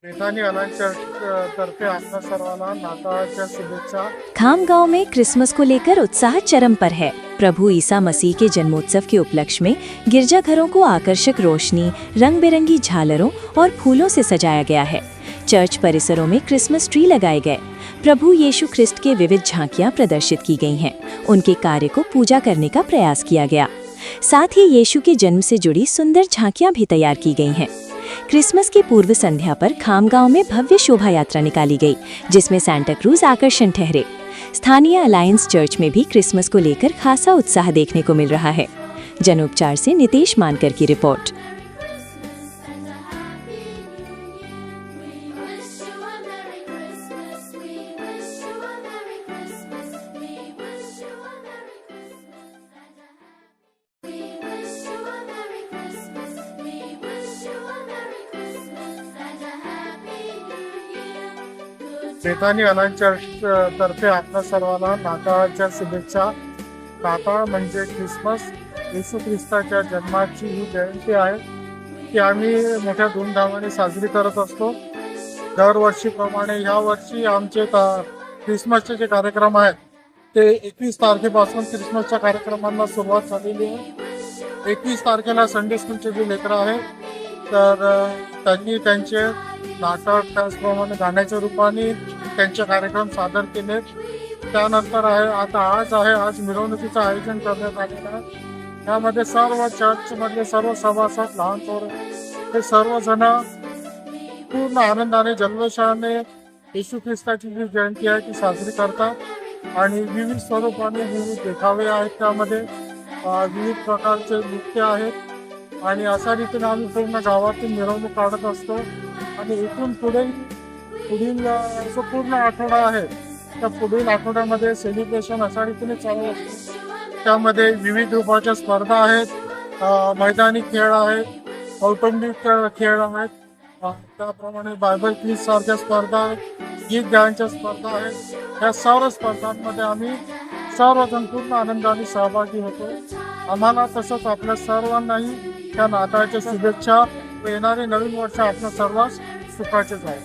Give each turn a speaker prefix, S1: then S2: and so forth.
S1: Bethany alliance church तर्फे आपल्या सर्वांना नाताळच्या शुभेच्छा।
S2: खाम गांव में क्रिसमस को लेकर उत्साह चरम पर है। प्रभु ईसा मसीह के जन्मोत्सव के उपलक्ष्य में गिरजाघरों को आकर्षक रोशनी, रंग बिरंगी झालरों और फूलों से सजाया गया है। चर्च परिसरों में क्रिसमस ट्री लगाए गए। प्रभु यीशु ख्रिस्ट के विविध झांकियां प्रदर्शित की गई हैं। उनके कार्य को पूजा करने का प्रयास किया गया। साथ ही यीशु के जन्म से जुड़ी सुंदर झांकियां भी तैयार की गई हैं। क्रिसमस की पूर्व संध्या पर खाम गांव में भव्य शोभा यात्रा निकाली गई, जिसमें सांता क्रूज आकर्षण ठहरे। स्थानीय अलायंस चर्च में भी क्रिसमस को लेकर खासा उत्साह देखने को मिल रहा है। जनोपचार से नितेश मानकर की रिपोर्ट।
S1: बेथानी अलायन्स चर्च तर्फे आपल्या सर्वांना नाताळच्या शुभेच्छा। नाताळ म्हणजे ख्रिसमस, येशू ख्रिस्ताच्या जन्माची ही जयंती आहे ती आम्ही मोठ्या धूमधामाने साजरी करत असतो। दरवर्षीप्रमाणे यावर्षी आमचे ख्रिसमसचे जे कार्यक्रम आहेत ते 21 तारखेपासून ख्रिसमसच्या कार्यक्रमांना सुरुवात झालेली आहे। 21 तारखेला संडे स्कूलचे जे लेकरं आहेत तर त्यांनी त्यांचे नाटक, त्याचप्रमाणे गाण्याच्या रूपाने त्यांचे कार्यक्रम सादर केले। त्यानंतर आज मिरवणुकीचं आयोजन करण्यात आलेलं आहे। त्यामध्ये सर्व चर्चमधले सर्व सभासद, लहान थोर हे सर्वजण पूर्ण आनंदाने, जल्लोषाने येशू ख्रिस्ताची जी जयंती आहे ती साजरी करतात आणि विविध स्वरूपाने विविध देखावे आहेत, त्यामध्ये विविध प्रकारचे नृत्य आहेत आणि अशा रीतीने आम्ही पूर्ण गावातून मिरवणूक काढत असतो। आणि इथून पुढील जो पूर्ण आठवडा आहे त्या पुढील आठवड्यामध्ये सेलिब्रेशन अशा रीतीने चालू असते। त्यामध्ये विविध रूपाच्या स्पर्धा आहेत, मैदानी खेळ आहेत, कौटुंबिक खेळ आहेत, त्याप्रमाणे बायबल क्विज सारख्या स्पर्धा आहेत, गीत गायनच्या स्पर्धा आहेत। या सर्व स्पर्धांमध्ये आम्ही सर्वजण पूर्ण आनंदाने सहभागी होतो। आम्हाला तसंच आपल्या सर्वांनाही त्या नाताळच्या शुभेच्छा। येणारे नवीन वर्ष आपल्या सर्वांस सुखाचे जाईल।